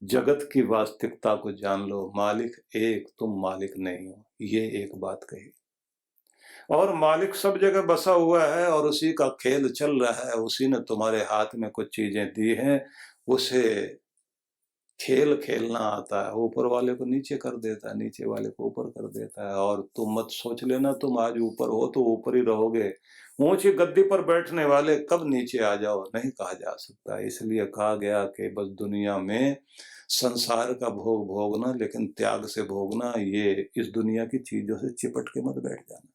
जगत की वास्तविकता को जान लो, मालिक एक, तुम मालिक नहीं हो। ये एक बात कही। और मालिक सब जगह बसा हुआ है और उसी का खेल चल रहा है। उसी ने तुम्हारे हाथ में कुछ चीजें दी हैं, उसे खेल खेलना आता है। ऊपर वाले को नीचे कर देता है, नीचे वाले को ऊपर कर देता है। और तुम मत सोच लेना तुम आज ऊपर हो तो ऊपर ही रहोगे। ऊंची गद्दी पर बैठने वाले कब नीचे आ जाओ नहीं कहा जा सकता। इसलिए कहा गया कि बस दुनिया में संसार का भोग भोगना, लेकिन त्याग से भोगना। ये इस दुनिया की चीजों से चिपट के मत बैठ जाना।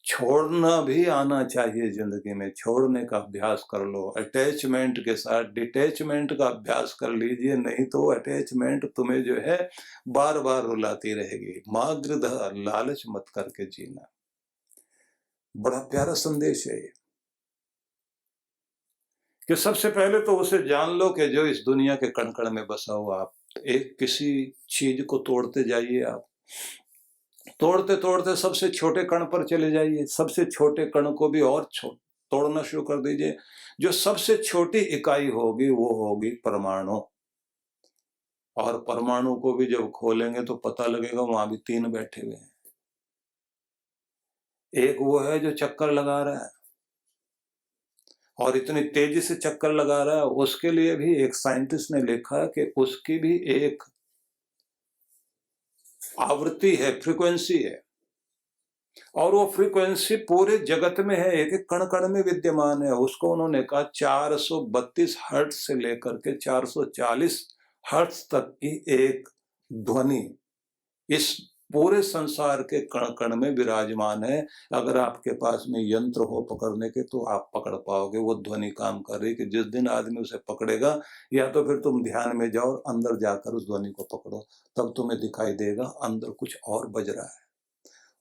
छोड़ना भी आना चाहिए जिंदगी में, छोड़ने का अभ्यास कर लो। अटैचमेंट के साथ डिटैचमेंट का अभ्यास कर लीजिए, नहीं तो अटैचमेंट तुम्हें जो है बार बार रुलाती रहेगी। मागृध लालच मत करके जीना। बड़ा प्यारा संदेश है ये, कि सबसे पहले तो उसे जान लो कि जो इस दुनिया के कण कण में बसा हुआ। आप एक किसी चीज को तोड़ते जाइए, आप तोड़ते तोड़ते सबसे छोटे कण पर चले जाइए। सबसे छोटे कण को भी और तोड़ना शुरू कर दीजिए। जो सबसे छोटी इकाई होगी वो होगी परमाणु। और परमाणु को भी जब खोलेंगे तो पता लगेगा वहां भी 3 बैठे हुए हैं। एक वो है जो चक्कर लगा रहा है और इतनी तेजी से चक्कर लगा रहा है। उसके लिए भी एक साइंटिस्ट ने लिखा कि उसकी भी एक आवृत्ति है, फ्रीक्वेंसी है। और वो फ्रीक्वेंसी पूरे जगत में है, एक एक कण कण में विद्यमान है। उसको उन्होंने कहा 432 हर्ट्ज से लेकर के 440 हर्ट्ज तक की एक ध्वनि इस पूरे संसार के कण कण में विराजमान है। अगर आपके पास में यंत्र हो पकड़ने के तो आप पकड़ पाओगे। वो ध्वनि काम कर रही कि जिस दिन आदमी उसे पकड़ेगा, या तो फिर तुम ध्यान में जाओ अंदर जाकर उस ध्वनि को पकड़ो, तब तुम्हें दिखाई देगा अंदर कुछ और बज रहा है।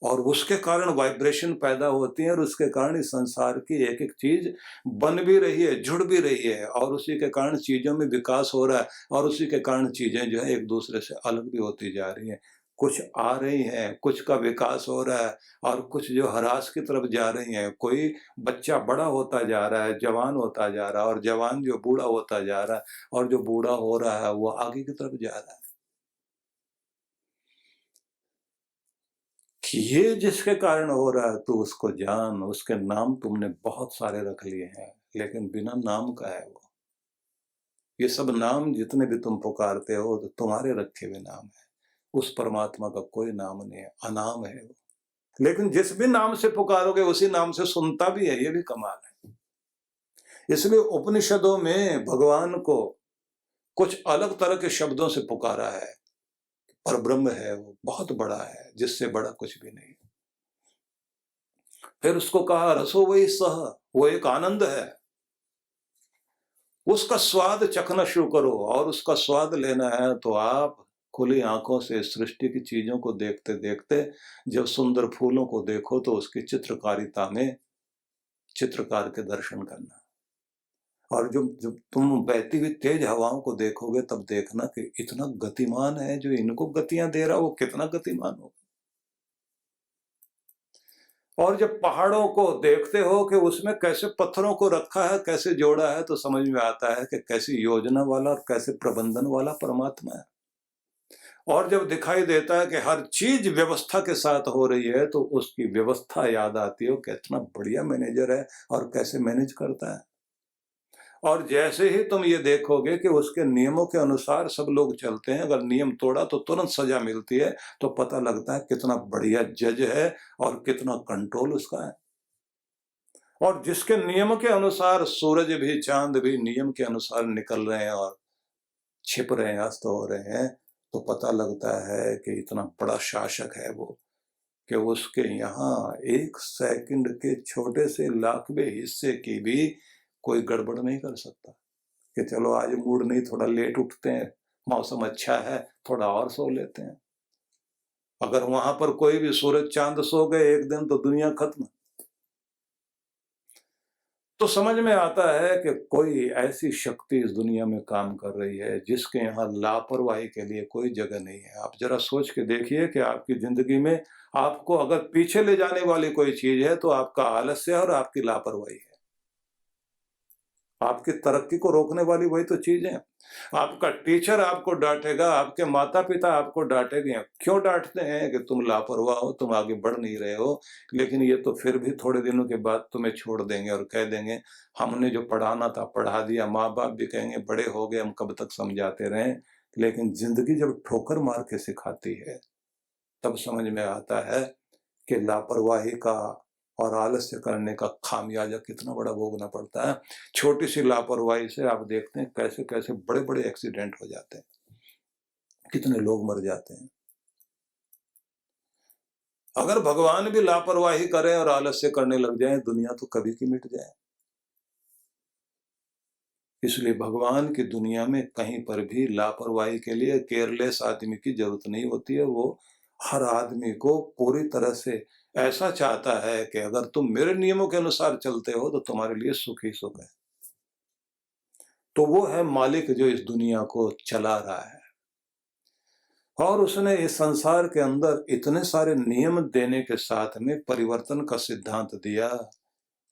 और उसके कारण वाइब्रेशन पैदा होती है और उसके कारण इस संसार की एक एक चीज बन भी रही है, जुड़ भी रही है। और उसी के कारण चीजों में विकास हो रहा है और उसी के कारण चीजें जो है एक दूसरे से अलग भी होती जा रही हैं। कुछ आ रही हैं, कुछ का विकास हो रहा है और कुछ जो ह्रास की तरफ जा रही हैं। कोई बच्चा बड़ा होता जा रहा है, जवान होता जा रहा है, और जवान जो बूढ़ा होता जा रहा है, और जो बूढ़ा हो रहा है वो आगे की तरफ जा रहा है। कि ये जिसके कारण हो रहा है तो उसको जान। उसके नाम तुमने बहुत सारे रख लिए हैं, लेकिन बिना नाम का है वो। ये सब नाम जितने भी तुम पुकारते हो तो तुम्हारे रखे हुए नाम है। उस परमात्मा का कोई नाम नहीं है, अनाम है वो। लेकिन जिस भी नाम से पुकारोगे उसी नाम से सुनता भी है, ये भी कमाल है। इसलिए उपनिषदों में भगवान को कुछ अलग तरह के शब्दों से पुकारा है। पर ब्रह्म है वो, बहुत बड़ा है, जिससे बड़ा कुछ भी नहीं। फिर उसको कहा रसो वही सह, वो एक आनंद है। उसका स्वाद चखना शुरू करो। और उसका स्वाद लेना है तो आप खुली आंखों से सृष्टि की चीजों को देखते देखते जब सुंदर फूलों को देखो तो उसकी चित्रकारिता में चित्रकार के दर्शन करना। और जब तुम बहती हुई तेज हवाओं को देखोगे तब देखना कि इतना गतिमान है, जो इनको गतियां दे रहा वो कितना गतिमान होगा। और जब पहाड़ों को देखते हो कि उसमें कैसे पत्थरों को रखा है, कैसे जोड़ा है, तो समझ में आता है कि कैसी योजना वाला और कैसे प्रबंधन वाला परमात्मा है। और जब दिखाई देता है कि हर चीज व्यवस्था के साथ हो रही है तो उसकी व्यवस्था याद आती है, कितना बढ़िया मैनेजर है और कैसे मैनेज करता है। और जैसे ही तुम ये देखोगे कि उसके नियमों के अनुसार सब लोग चलते हैं, अगर नियम तोड़ा तो तुरंत सजा मिलती है, तो पता लगता है कितना बढ़िया जज है और कितना कंट्रोल उसका है। और जिसके नियम के अनुसार सूरज भी चांद भी नियम के अनुसार निकल रहे हैं और छिप रहे हैं, अस्त हो रहे हैं, तो पता लगता है कि इतना बड़ा शासक है वो, कि उसके यहाँ 1 सेकंड के छोटे से लाखवें हिस्से की भी कोई गड़बड़ नहीं कर सकता। कि चलो आज मूड नहीं, थोड़ा लेट उठते हैं, मौसम अच्छा है, थोड़ा और सो लेते हैं। अगर वहां पर कोई भी सूरज चांद सो गए एक दिन तो दुनिया खत्म। तो समझ में आता है कि कोई ऐसी शक्ति इस दुनिया में काम कर रही है जिसके यहाँ लापरवाही के लिए कोई जगह नहीं है। आप जरा सोच के देखिए कि आपकी जिंदगी में आपको अगर पीछे ले जाने वाली कोई चीज है तो आपका आलस्य और आपकी लापरवाही है। आपकी तरक्की को रोकने वाली वही तो चीजें हैं। आपका टीचर आपको डांटेगा, आपके माता पिता आपको डांटेंगे। क्यों डांटते हैं? कि तुम लापरवाह हो, तुम आगे बढ़ नहीं रहे हो। लेकिन ये तो फिर भी थोड़े दिनों के बाद तुम्हें छोड़ देंगे और कह देंगे हमने जो पढ़ाना था पढ़ा दिया। माँ बाप भी कहेंगे बड़े हो गए, हम कब तक समझाते रहें। लेकिन जिंदगी जब ठोकर मार के सिखाती है तब समझ में आता है कि लापरवाही का और आलस्य करने का खामियाजा कितना बड़ा भोगना पड़ता है। छोटी सी लापरवाही से आप देखते हैं कैसे कैसे बड़े बड़े एक्सीडेंट हो जाते हैं, कितने लोग मर जाते हैं। अगर भगवान भी लापरवाही करें और आलस्य करने लग जाए, दुनिया तो कभी की मिट जाए। इसलिए भगवान की दुनिया में कहीं पर भी लापरवाही के लिए केयरलेस आदमी की जरूरत नहीं होती है। वो हर आदमी को पूरी तरह से ऐसा चाहता है कि अगर तुम मेरे नियमों के अनुसार चलते हो तो तुम्हारे लिए सुख ही सुख है। तो वो है मालिक जो इस दुनिया को चला रहा है, और उसने इस संसार के अंदर इतने सारे नियम देने के साथ में परिवर्तन का सिद्धांत दिया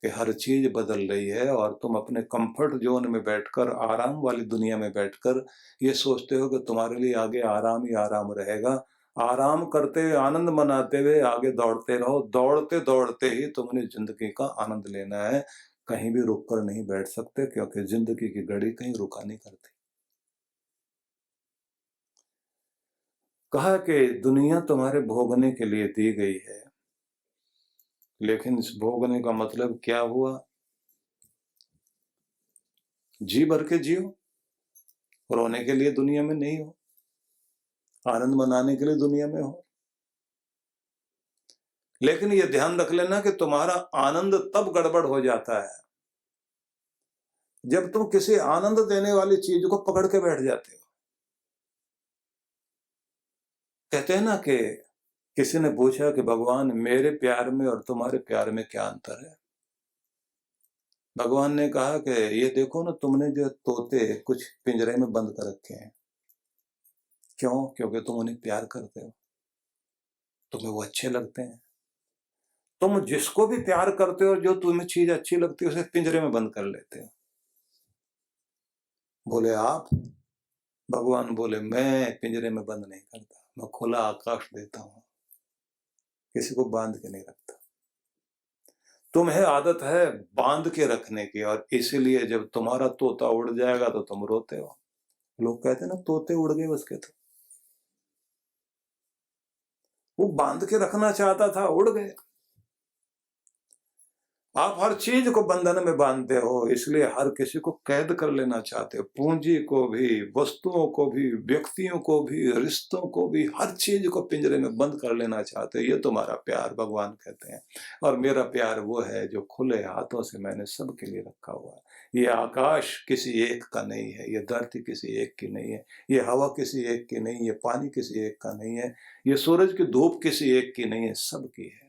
कि हर चीज बदल रही है और तुम अपने कंफर्ट जोन में बैठकर, आराम वाली दुनिया में बैठकर ये सोचते हो कि तुम्हारे लिए आगे आराम ही आराम रहेगा। आराम करते हुए, आनंद मनाते हुए आगे दौड़ते रहो। दौड़ते दौड़ते ही तुमने जिंदगी का आनंद लेना है। कहीं भी रुक कर नहीं बैठ सकते, क्योंकि जिंदगी की घड़ी कहीं रुका नहीं करती। कहा कि दुनिया तुम्हारे भोगने के लिए दी गई है, लेकिन इस भोगने का मतलब क्या हुआ? जी भर के जियो। रोने के लिए दुनिया में नहीं हो, आनंद मनाने के लिए दुनिया में हो। लेकिन ये ध्यान रख लेना कि तुम्हारा आनंद तब गड़बड़ हो जाता है जब तुम किसी आनंद देने वाली चीज को पकड़ के बैठ जाते हो। कहते हैं ना कि किसी ने पूछा कि भगवान मेरे प्यार में और तुम्हारे प्यार में क्या अंतर है? भगवान ने कहा कि ये देखो ना, तुमने जो तोते कुछ पिंजरे में बंद कर रखे हैं, क्यों? क्योंकि तुम उन्हें प्यार करते हो, तुम्हें वो अच्छे लगते हैं। तुम जिसको भी प्यार करते हो, जो तुम्हें चीज अच्छी लगती है, उसे पिंजरे में बंद कर लेते हो। बोले आप? भगवान बोले मैं पिंजरे में बंद नहीं करता, मैं खुला आकाश देता हूं, किसी को बांध के नहीं रखता। तुम्हें आदत है बांध के रखने की, और इसीलिए जब तुम्हारा तोता उड़ जाएगा तो तुम रोते हो। लोग कहते हैं ना तोते उड़ गए उसके, तो वो बांध के रखना चाहता था, उड़ गए। आप हर चीज को बंधन में बांधते हो, इसलिए हर किसी को कैद कर लेना चाहते हो। पूंजी को भी, वस्तुओं को भी, व्यक्तियों को भी, रिश्तों को भी, हर चीज को पिंजरे में बंद कर लेना चाहते हो। ये तुम्हारा प्यार, भगवान कहते हैं। और मेरा प्यार वो है जो खुले हाथों से मैंने सबके लिए रखा हुआ है। ये आकाश किसी एक का नहीं है, ये धरती किसी एक की नहीं है, ये हवा किसी एक की नहीं है, पानी किसी एक का नहीं है, ये सूरज की धूप किसी एक की नहीं है, सबकी है।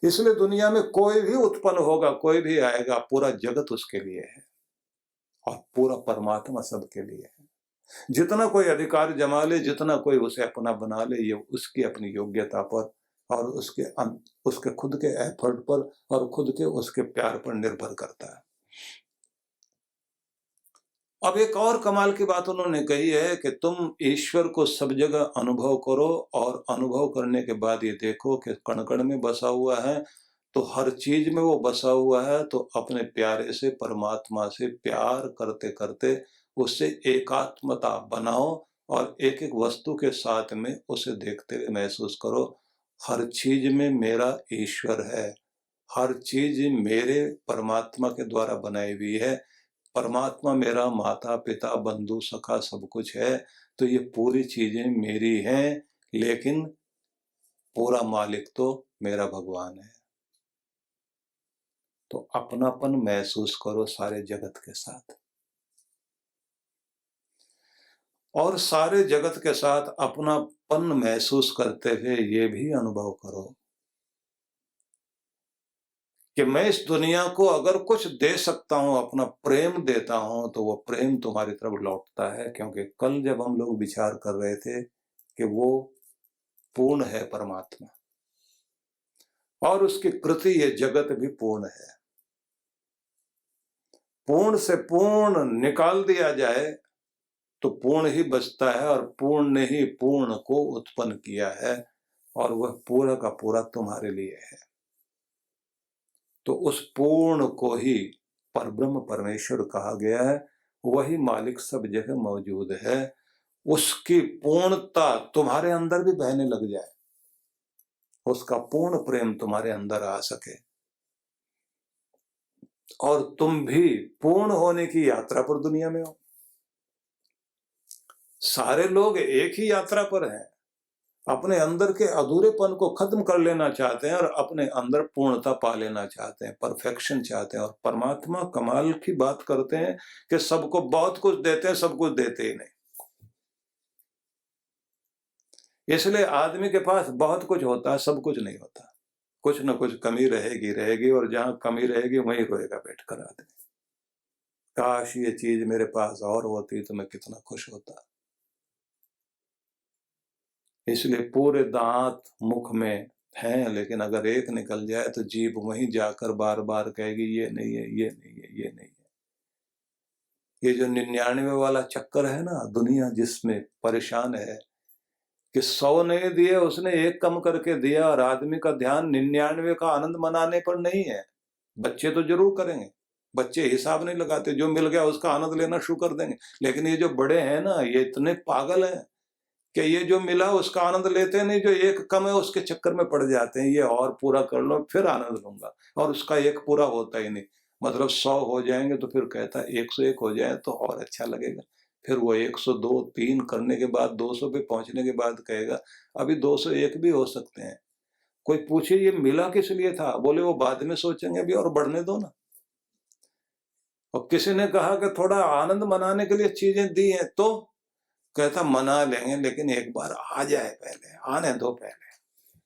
इसलिए दुनिया में कोई भी उत्पन्न होगा, कोई भी आएगा, पूरा जगत उसके लिए है और पूरा परमात्मा सबके लिए है। जितना कोई अधिकार जमा ले, जितना कोई उसे अपना बना ले, ये उसकी अपनी योग्यता पर और उसके खुद के एफर्ट पर और खुद के उसके प्यार पर निर्भर करता है। अब एक और कमाल की बात उन्होंने कही है कि तुम ईश्वर को सब जगह अनुभव करो, और अनुभव करने के बाद ये देखो कि कण कण में बसा हुआ है, तो हर चीज में वो बसा हुआ है। तो अपने प्यारे से, परमात्मा से प्यार करते करते उससे एकात्मता बनाओ, और एक एक वस्तु के साथ में उसे देखते हुए महसूस करो हर चीज में मेरा ईश्वर है, हर चीज मेरे परमात्मा के द्वारा बनाई हुई है। परमात्मा मेरा माता पिता बंधु सखा सब कुछ है, तो ये पूरी चीजें मेरी हैं, लेकिन पूरा मालिक तो मेरा भगवान है। तो अपनापन महसूस करो सारे जगत के साथ, और सारे जगत के साथ अपनापन महसूस करते हुए ये भी अनुभव करो कि मैं इस दुनिया को अगर कुछ दे सकता हूं, अपना प्रेम देता हूं, तो वो प्रेम तुम्हारी तरफ लौटता है। क्योंकि कल जब हम लोग विचार कर रहे थे कि वो पूर्ण है परमात्मा, और उसकी कृति ये जगत भी पूर्ण है। पूर्ण से पूर्ण निकाल दिया जाए तो पूर्ण ही बचता है, और पूर्ण ने ही पूर्ण को उत्पन्न किया है, और वह पूरा का पूरा तुम्हारे लिए है। तो उस पूर्ण को ही परब्रह्म परमेश्वर कहा गया है। वही मालिक सब जगह मौजूद है। उसकी पूर्णता तुम्हारे अंदर भी बहने लग जाए, उसका पूर्ण प्रेम तुम्हारे अंदर आ सके, और तुम भी पूर्ण होने की यात्रा पर दुनिया में हो। सारे लोग एक ही यात्रा पर हैं, अपने अंदर के अधूरेपन को खत्म कर लेना चाहते हैं और अपने अंदर पूर्णता पा लेना चाहते हैं, परफेक्शन चाहते हैं। और परमात्मा कमाल की बात करते हैं कि सबको बहुत कुछ देते हैं, सब कुछ देते ही नहीं। इसलिए आदमी के पास बहुत कुछ होता है, सब कुछ नहीं होता। कुछ न कुछ कमी रहेगी रहेगी, और जहां कमी रहेगी वहीं रोएगा बैठकर आदमी, काश ये चीज मेरे पास और होती तो मैं कितना खुश होता। इसलिए पूरे दांत मुख में हैं, लेकिन अगर एक निकल जाए तो जीभ वहीं जाकर बार बार कहेगी ये नहीं है, ये नहीं है, ये नहीं है। ये जो 99 वाला चक्कर है ना, दुनिया जिसमें परेशान है कि 100 नहीं दिए, उसने एक कम करके दिया, और आदमी का ध्यान 99 का आनंद मनाने पर नहीं है। बच्चे तो जरूर करेंगे, बच्चे हिसाब नहीं लगाते, जो मिल गया उसका आनंद लेना शुरू कर देंगे। लेकिन ये जो बड़े हैं ना, ये इतने पागल हैं कि ये जो मिला उसका आनंद लेते नहीं, जो एक कम है उसके चक्कर में पड़ जाते हैं। ये और पूरा कर लो फिर आनंद लूंगा, और उसका एक पूरा होता ही नहीं। मतलब 100 हो जाएंगे तो फिर कहता है 101 हो जाए तो और अच्छा लगेगा। फिर वो 102 3 करने के बाद 200 पे पहुंचने के बाद कहेगा अभी 201 भी हो सकते हैं। कोई पूछे ये मिला किस लिए था, बोले वो बाद में सोचेंगे, अभी और बढ़ने दो ना। और किसी ने कहा कि थोड़ा आनंद मनाने के लिए चीजें दी हैं, तो कहता मना लेंगे, लेकिन एक बार आ जाए, पहले आने दो पहले।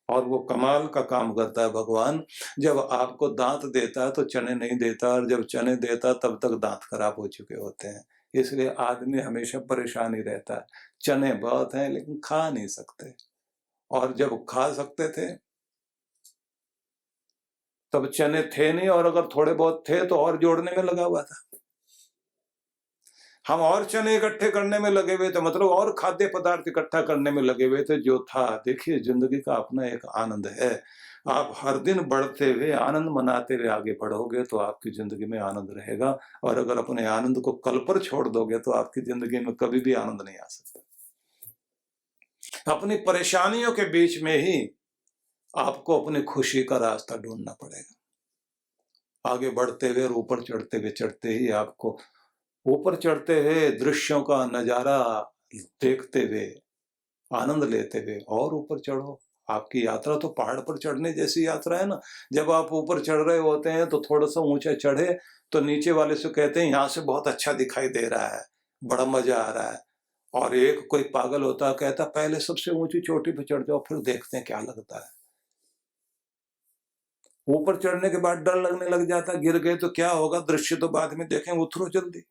और वो कमाल का काम करता है भगवान। जब आपको दांत देता है तो चने नहीं देता, और जब चने देता तब तक दांत खराब हो चुके होते हैं। इसलिए आदमी हमेशा परेशान ही रहता है। चने बहुत हैं लेकिन खा नहीं सकते, और जब खा सकते थे तब चने थे नहीं, और अगर थोड़े बहुत थे तो और जोड़ने में लगा हुआ था। हम और चने इकट्ठे करने में लगे हुए थे, मतलब और खाद्य पदार्थ इकट्ठा करने में लगे हुए थे जो था। देखिए जिंदगी का अपना एक आनंद है। आप हर दिन बढ़ते हुए आनंद मनाते हुए आगे बढ़ोगे तो आपकी जिंदगी में आनंद रहेगा, और अगर अपने आनंद को कल पर छोड़ दोगे तो आपकी जिंदगी में कभी भी आनंद नहीं आ सकता। अपनी परेशानियों के बीच में ही आपको अपनी खुशी का रास्ता ढूंढना पड़ेगा। आगे बढ़ते हुए और ऊपर चढ़ते ही आपको ऊपर चढ़ते हुए दृश्यों का नजारा देखते हुए आनंद लेते हुए और ऊपर चढ़ो। आपकी यात्रा तो पहाड़ पर चढ़ने जैसी यात्रा है ना। जब आप ऊपर चढ़ रहे होते हैं तो थोड़ा सा ऊंचा चढ़े तो नीचे वाले से कहते हैं यहाँ से बहुत अच्छा दिखाई दे रहा है, बड़ा मजा आ रहा है। और एक कोई पागल होता है, कहता पहले सबसे ऊंची चोटी पे चढ़ जाओ फिर देखते हैं क्या लगता है। ऊपर चढ़ने के बाद डर लगने लग जाता है, गिर गए तो क्या होगा, दृश्य तो बाद में देखें, उतरो जल्दी।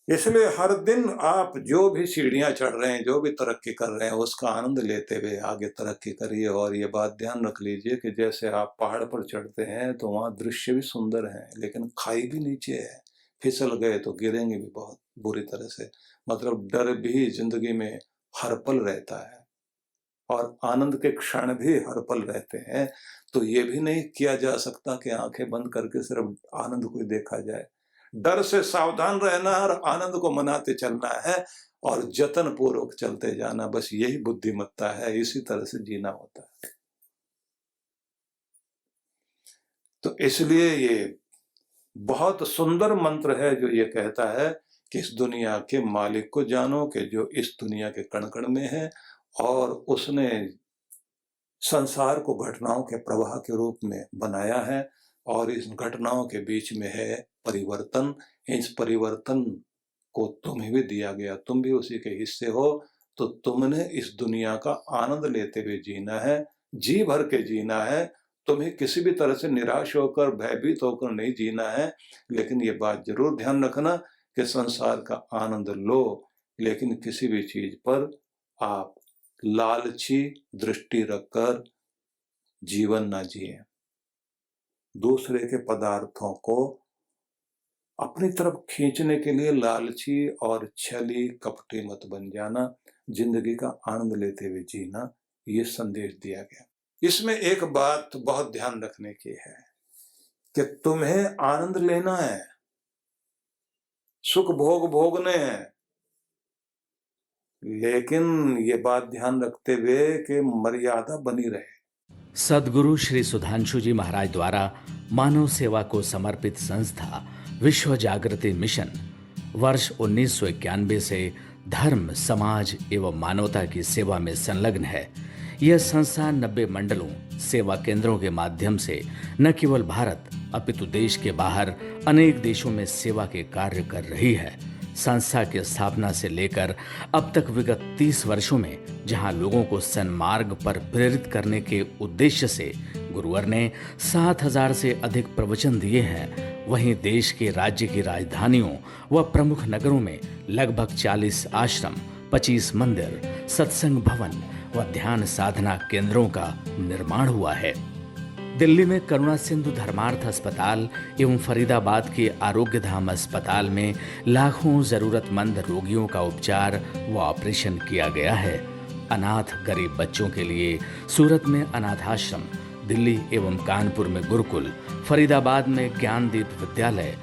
इसलिए हर दिन आप जो भी सीढ़ियां चढ़ रहे हैं, जो भी तरक्की कर रहे हैं, उसका आनंद लेते हुए आगे तरक्की करिए। और ये बात ध्यान रख लीजिए कि जैसे आप पहाड़ पर चढ़ते हैं तो वहाँ दृश्य भी सुंदर है, लेकिन खाई भी नीचे है, फिसल गए तो गिरेंगे भी बहुत बुरी तरह से। मतलब डर भी जिंदगी में हर पल रहता है, और आनंद के क्षण भी हर पल रहते हैं। तो ये भी नहीं किया जा सकता कि आंखें बंद करके सिर्फ आनंद को देखा जाए। डर से सावधान रहना और आनंद को मनाते चलना है, और जतन पूर्वक चलते जाना, बस यही बुद्धिमत्ता है। इसी तरह से जीना होता है। तो इसलिए ये बहुत सुंदर मंत्र है जो ये कहता है कि इस दुनिया के मालिक को जानो कि जो इस दुनिया के कण कण में है, और उसने संसार को घटनाओं के प्रवाह के रूप में बनाया है, और इस घटनाओं के बीच में है परिवर्तन। इस परिवर्तन को तुम्हें भी दिया गया, तुम भी उसी के हिस्से हो। तो तुमने इस दुनिया का आनंद लेते हुए जीना है, जी भर के जीना है। तुम्हें किसी भी तरह से निराश होकर भयभीत होकर नहीं जीना है। लेकिन ये बात जरूर ध्यान रखना कि संसार का आनंद लो, लेकिन किसी भी चीज पर आप लालची दृष्टि रखकर जीवन ना जिए। दूसरे के पदार्थों को अपनी तरफ खींचने के लिए लालची और छली कपटी मत बन जाना, जिंदगी का आनंद लेते हुए जीना, ये संदेश दिया गया। इसमें एक बात बहुत ध्यान रखने की है कि तुम्हें आनंद लेना है, सुख भोग भोगने हैं, लेकिन ये बात ध्यान रखते हुए कि मर्यादा बनी रहे। सद्गुरु श्री सुधांशु जी महाराज द्वारा मानव सेवा को समर्पित संस्था विश्व जागृति मिशन वर्ष 1991 से धर्म, समाज एवं मानवता की सेवा में संलग्न है। यह संस्था 90 मंडलों, सेवा केंद्रों के माध्यम से न केवल भारत अपितु देश के बाहर अनेक देशों में सेवा के कार्य कर रही है। संस्था की स्थापना से लेकर अब तक विगत 30 वर्षों में जहां लोगों को सन्मार्ग पर प्रेरित करने के उद्देश्य से गुरुवर ने 7000 से अधिक प्रवचन दिए हैं, वहीं देश के राज्य की राजधानियों व प्रमुख नगरों में लगभग 40 आश्रम, 25 मंदिर, सत्संग भवन व ध्यान साधना केंद्रों का निर्माण हुआ है। दिल्ली में करुणा सिंधु धर्मार्थ अस्पताल एवं फरीदाबाद के आरोग्य धाम अस्पताल में लाखों जरूरतमंद रोगियों का उपचार व ऑपरेशन किया गया है। अनाथ गरीब बच्चों के लिए सूरत में अनाथाश्रम, दिल्ली एवं कानपुर में गुरुकुल, फरीदाबाद में ज्ञानदीप विद्यालय,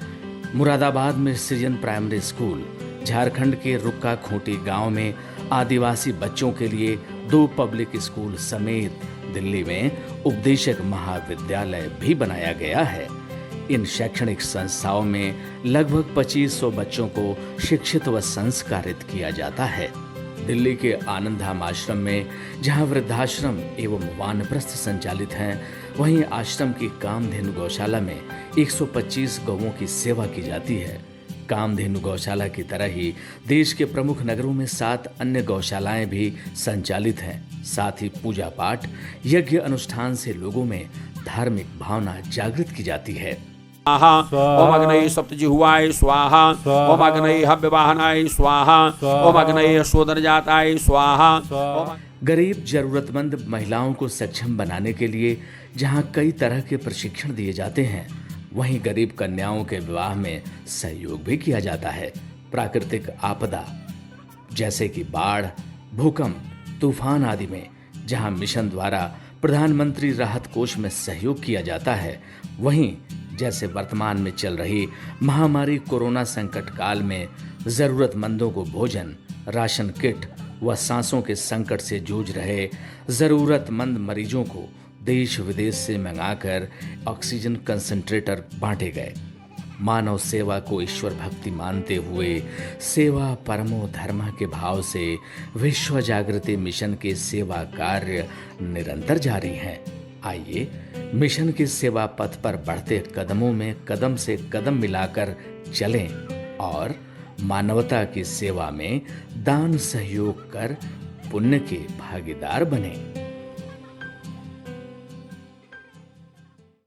मुरादाबाद में सृजन प्राइमरी स्कूल, झारखंड के रुक्का खूंटी गांव में आदिवासी बच्चों के लिए 2 पब्लिक स्कूल समेत दिल्ली में उपदेशक महाविद्यालय भी बनाया गया है। इन शैक्षणिक संस्थाओं में लगभग 2500 बच्चों को शिक्षित व संस्कारित किया जाता है। दिल्ली के आनंद धाम आश्रम में जहां वृद्धाश्रम एवं वानप्रस्थ संचालित हैं, वहीं आश्रम की कामधेनु गौशाला में 125 गौओं की सेवा की जाती है। कामधेनु गौशाला की तरह ही देश के प्रमुख नगरों में 7 अन्य गौशालाएं भी संचालित हैं। साथ ही पूजा पाठ, यज्ञ अनुष्ठान से लोगों में धार्मिक भावना जागृत की जाती है। ओम अग्नये सप्तजिह्वाय स्वाहा, ओम अग्नये हव्यवाहनाय स्वाहा, ओम अग्नये शोधनजाताय स्वाहा। गरीब जरूरतमंद महिलाओं को सक्षम बनाने के लिए जहां कई तरह के प्रशिक्षण दिए जाते हैं, वहीं गरीब कन्याओं के विवाह में सहयोग भी किया जाता है। प्राकृतिक आपदा जैसे कि बाढ़, भूकंप, तूफान आदि में जहां मिशन द्वारा प्रधानमंत्री राहत कोष में सहयोग किया जाता है, वहीं जैसे वर्तमान में चल रही महामारी कोरोना संकट काल में जरूरतमंदों को भोजन, राशन किट व सांसों के संकट से जूझ रहे जरूरतमंद मरीजों को देश विदेश से मंगाकर ऑक्सीजन कंसंट्रेटर बांटे गए। मानव सेवा को ईश्वर भक्ति मानते हुए सेवा परमो धर्म के भाव से विश्व जागृति मिशन के सेवा कार्य निरंतर जारी हैं। आइए मिशन की सेवा पथ पर बढ़ते कदमों में कदम से कदम मिलाकर चलें और मानवता की सेवा में दान सहयोग कर पुण्य के भागीदार बनें।